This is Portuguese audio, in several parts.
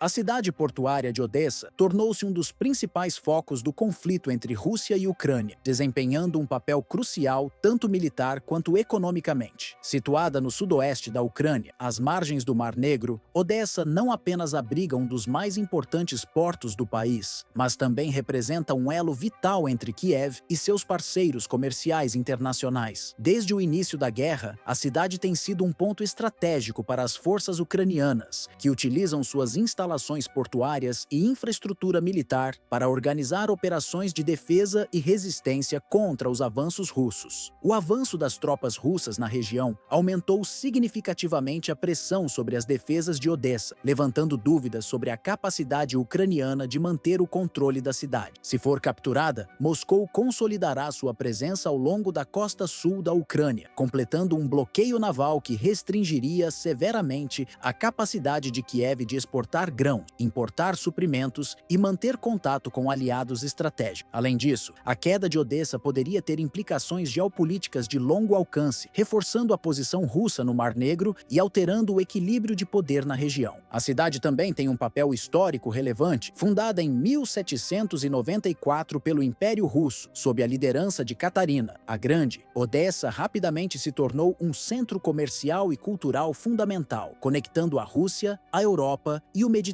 A cidade portuária de Odessa tornou-se um dos principais focos do conflito entre Rússia e Ucrânia, desempenhando um papel crucial tanto militar quanto economicamente. Situada no sudoeste da Ucrânia, às margens do Mar Negro, Odessa não apenas abriga um dos mais importantes portos do país, mas também representa um elo vital entre Kiev e seus parceiros comerciais internacionais. Desde o início da guerra, a cidade tem sido um ponto estratégico para as forças ucranianas, que utilizam suas instalações portuárias e infraestrutura militar para organizar operações de defesa e resistência contra os avanços russos. O avanço das tropas russas na região aumentou significativamente a pressão sobre as defesas de Odessa, levantando dúvidas sobre a capacidade ucraniana de manter o controle da cidade. Se for capturada, Moscou consolidará sua presença ao longo da costa sul da Ucrânia, completando um bloqueio naval que restringiria severamente a capacidade de Kiev de exportar grão, importar suprimentos e manter contato com aliados estratégicos. Além disso, a queda de Odessa poderia ter implicações geopolíticas de longo alcance, reforçando a posição russa no Mar Negro e alterando o equilíbrio de poder na região. A cidade também tem um papel histórico relevante, fundada em 1794 pelo Império Russo, sob a liderança de Catarina a Grande. Odessa rapidamente se tornou um centro comercial e cultural fundamental, conectando a Rússia, a Europa e o Mediterrâneo.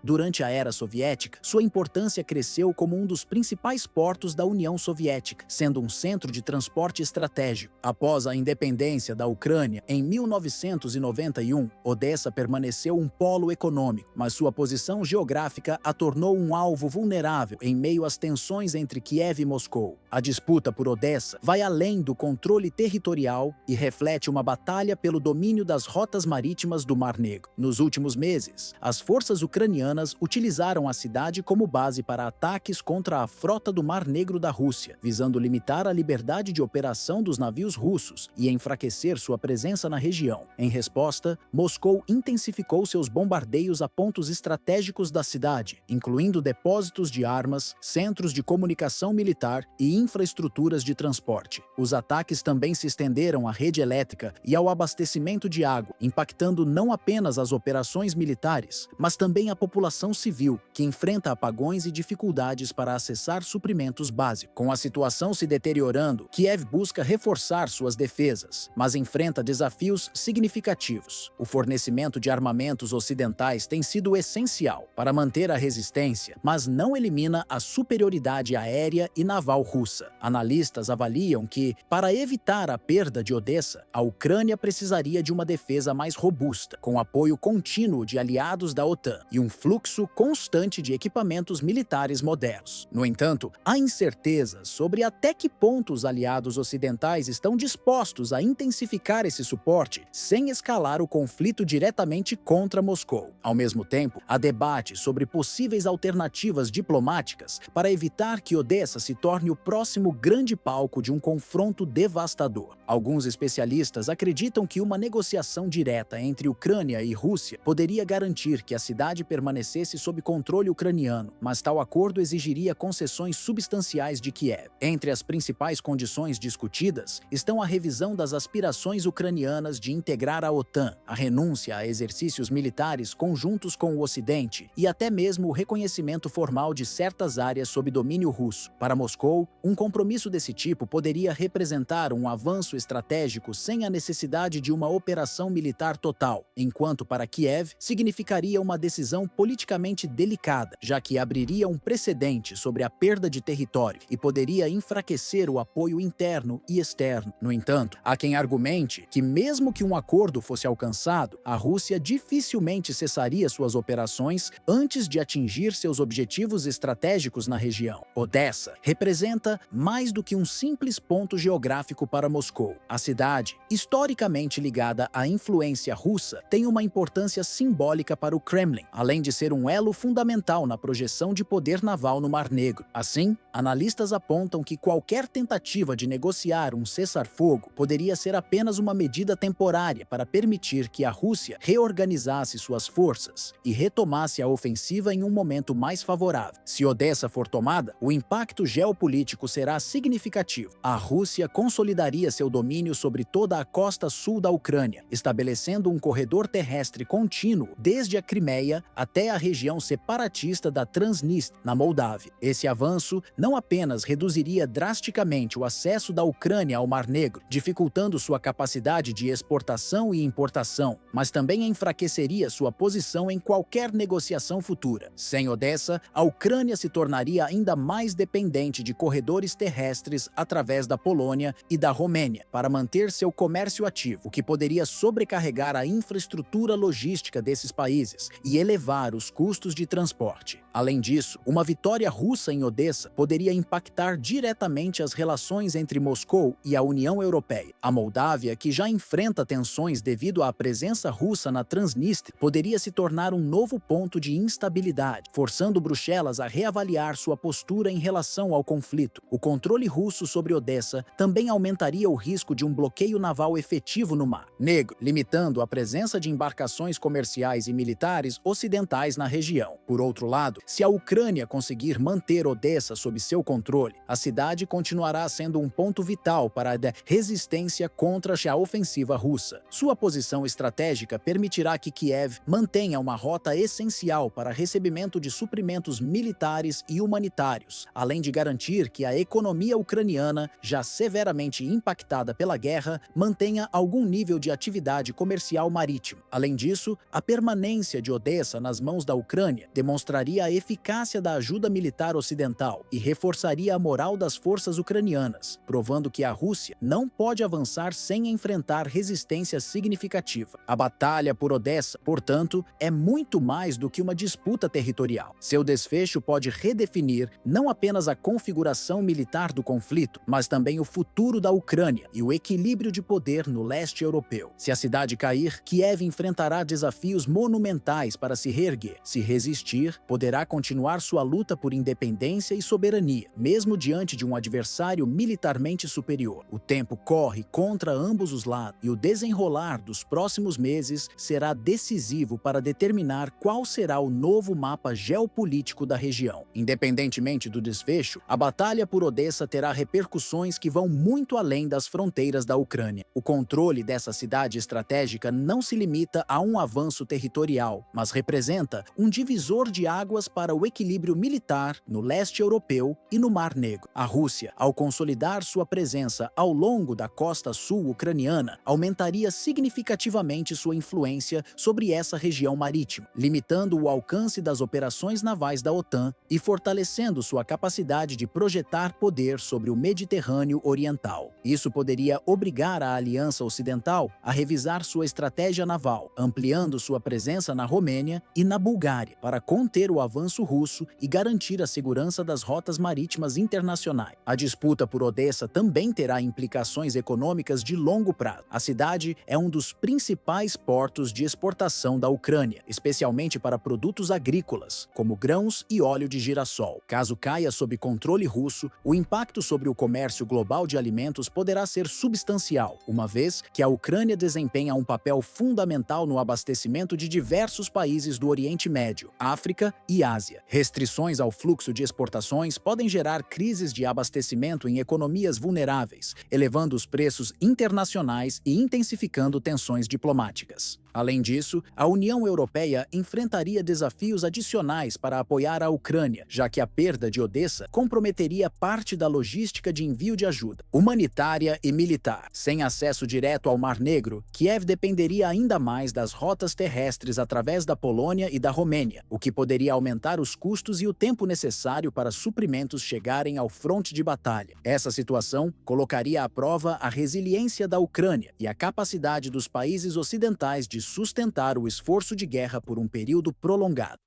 Durante a era soviética, sua importância cresceu como um dos principais portos da União Soviética, sendo um centro de transporte estratégico. Após a independência da Ucrânia, em 1991, Odessa permaneceu um polo econômico, mas sua posição geográfica a tornou um alvo vulnerável em meio às tensões entre Kiev e Moscou. A disputa por Odessa vai além do controle territorial e reflete uma batalha pelo domínio das rotas marítimas do Mar Negro. Nos últimos meses, as forças ucranianas utilizaram a cidade como base para ataques contra a frota do Mar Negro da Rússia, visando limitar a liberdade de operação dos navios russos e enfraquecer sua presença na região. Em resposta, Moscou intensificou seus bombardeios a pontos estratégicos da cidade, incluindo depósitos de armas, centros de comunicação militar e infraestruturas de transporte. Os ataques também se estenderam à rede elétrica e ao abastecimento de água, impactando não apenas as operações militares, mas também a população civil, que enfrenta apagões e dificuldades para acessar suprimentos básicos. Com a situação se deteriorando, Kiev busca reforçar suas defesas, mas enfrenta desafios significativos. O fornecimento de armamentos ocidentais tem sido essencial para manter a resistência, mas não elimina a superioridade aérea e naval russa. Analistas avaliam que, para evitar a perda de Odessa, a Ucrânia precisaria de uma defesa mais robusta, com apoio contínuo de aliados da OTAN e um fluxo constante de equipamentos militares modernos. No entanto, há incertezas sobre até que ponto os aliados ocidentais estão dispostos a intensificar esse suporte sem escalar o conflito diretamente contra Moscou. Ao mesmo tempo, há debate sobre possíveis alternativas diplomáticas para evitar que Odessa se torne o próximo grande palco de um confronto devastador. Alguns especialistas acreditam que uma negociação direta entre Ucrânia e Rússia poderia garantir que a cidade permanecesse sob controle ucraniano, mas tal acordo exigiria concessões substanciais de Kiev. Entre as principais condições discutidas estão a revisão das aspirações ucranianas de integrar a OTAN, a renúncia a exercícios militares conjuntos com o Ocidente e até mesmo o reconhecimento formal de certas áreas sob domínio russo. Para Moscou, um compromisso desse tipo poderia representar um avanço estratégico sem a necessidade de uma operação militar total, enquanto para Kiev significaria uma decisão politicamente delicada, já que abriria um precedente sobre a perda de território e poderia enfraquecer o apoio interno e externo. No entanto, há quem argumente que mesmo que um acordo fosse alcançado, a Rússia dificilmente cessaria suas operações antes de atingir seus objetivos estratégicos na região. Odessa representa mais do que um simples ponto geográfico para Moscou. A cidade, historicamente ligada à influência russa, tem uma importância simbólica para o Kremlin, além de ser um elo fundamental na projeção de poder naval no Mar Negro. Assim, analistas apontam que qualquer tentativa de negociar um cessar-fogo poderia ser apenas uma medida temporária para permitir que a Rússia reorganizasse suas forças e retomasse a ofensiva em um momento mais favorável. Se Odessa for tomada, o impacto geopolítico será significativo. A Rússia consolidaria seu domínio sobre toda a costa sul da Ucrânia, estabelecendo um corredor terrestre contínuo desde a Crimeia Crimeia até a região separatista da Transnistria, na Moldávia. Esse avanço não apenas reduziria drasticamente o acesso da Ucrânia ao Mar Negro, dificultando sua capacidade de exportação e importação, mas também enfraqueceria sua posição em qualquer negociação futura. Sem Odessa, a Ucrânia se tornaria ainda mais dependente de corredores terrestres através da Polônia e da Romênia para manter seu comércio ativo, o que poderia sobrecarregar a infraestrutura logística desses países e elevar os custos de transporte. Além disso, uma vitória russa em Odessa poderia impactar diretamente as relações entre Moscou e a União Europeia. A Moldávia, que já enfrenta tensões devido à presença russa na Transnistria, poderia se tornar um novo ponto de instabilidade, forçando Bruxelas a reavaliar sua postura em relação ao conflito. O controle russo sobre Odessa também aumentaria o risco de um bloqueio naval efetivo no Mar Negro, limitando a presença de embarcações comerciais e militares ocidentais na região. Por outro lado, se a Ucrânia conseguir manter Odessa sob seu controle, a cidade continuará sendo um ponto vital para a resistência contra a ofensiva russa. Sua posição estratégica permitirá que Kiev mantenha uma rota essencial para recebimento de suprimentos militares e humanitários, além de garantir que a economia ucraniana, já severamente impactada pela guerra, mantenha algum nível de atividade comercial marítima. Além disso, a permanência de Odessa nas mãos da Ucrânia demonstraria a eficácia da ajuda militar ocidental e reforçaria a moral das forças ucranianas, provando que a Rússia não pode avançar sem enfrentar resistência significativa. A batalha por Odessa, portanto, é muito mais do que uma disputa territorial. Seu desfecho pode redefinir não apenas a configuração militar do conflito, mas também o futuro da Ucrânia e o equilíbrio de poder no leste europeu. Se a cidade cair, Kiev enfrentará desafios monumentais para se reerguer. Se resistir, poderá continuar sua luta por independência e soberania, mesmo diante de um adversário militarmente superior. O tempo corre contra ambos os lados e o desenrolar dos próximos meses será decisivo para determinar qual será o novo mapa geopolítico da região. Independentemente do desfecho, a batalha por Odessa terá repercussões que vão muito além das fronteiras da Ucrânia. O controle dessa cidade estratégica não se limita a um avanço territorial, mas representa um divisor de águas para o equilíbrio militar no leste europeu e no Mar Negro. A Rússia, ao consolidar sua presença ao longo da costa sul ucraniana, aumentaria significativamente sua influência sobre essa região marítima, limitando o alcance das operações navais da OTAN e fortalecendo sua capacidade de projetar poder sobre o Mediterrâneo Oriental. Isso poderia obrigar a Aliança Ocidental a revisar sua estratégia naval, ampliando sua presença na Romênia e na Bulgária para conter o avanço russo e garantir a segurança das rotas marítimas internacionais. A disputa por Odessa também terá implicações econômicas de longo prazo. A cidade é um dos principais portos de exportação da Ucrânia, especialmente para produtos agrícolas, como grãos e óleo de girassol. Caso caia sob controle russo, o impacto sobre o comércio global de alimentos poderá ser substancial, uma vez que a Ucrânia desempenha um papel fundamental no abastecimento de diversos países do Oriente Médio, África e Ásia. Restrições ao fluxo de exportações podem gerar crises de abastecimento em economias vulneráveis, elevando os preços internacionais e intensificando tensões diplomáticas. Além disso, a União Europeia enfrentaria desafios adicionais para apoiar a Ucrânia, já que a perda de Odessa comprometeria parte da logística de envio de ajuda humanitária e militar. Sem acesso direto ao Mar Negro, Kiev dependeria ainda mais das rotas terrestres através da Polônia e da Romênia, o que poderia aumentar os custos e o tempo necessário para suprimentos chegarem ao fronte de batalha. Essa situação colocaria à prova a resiliência da Ucrânia e a capacidade dos países ocidentais de sustentar o esforço de guerra por um período prolongado.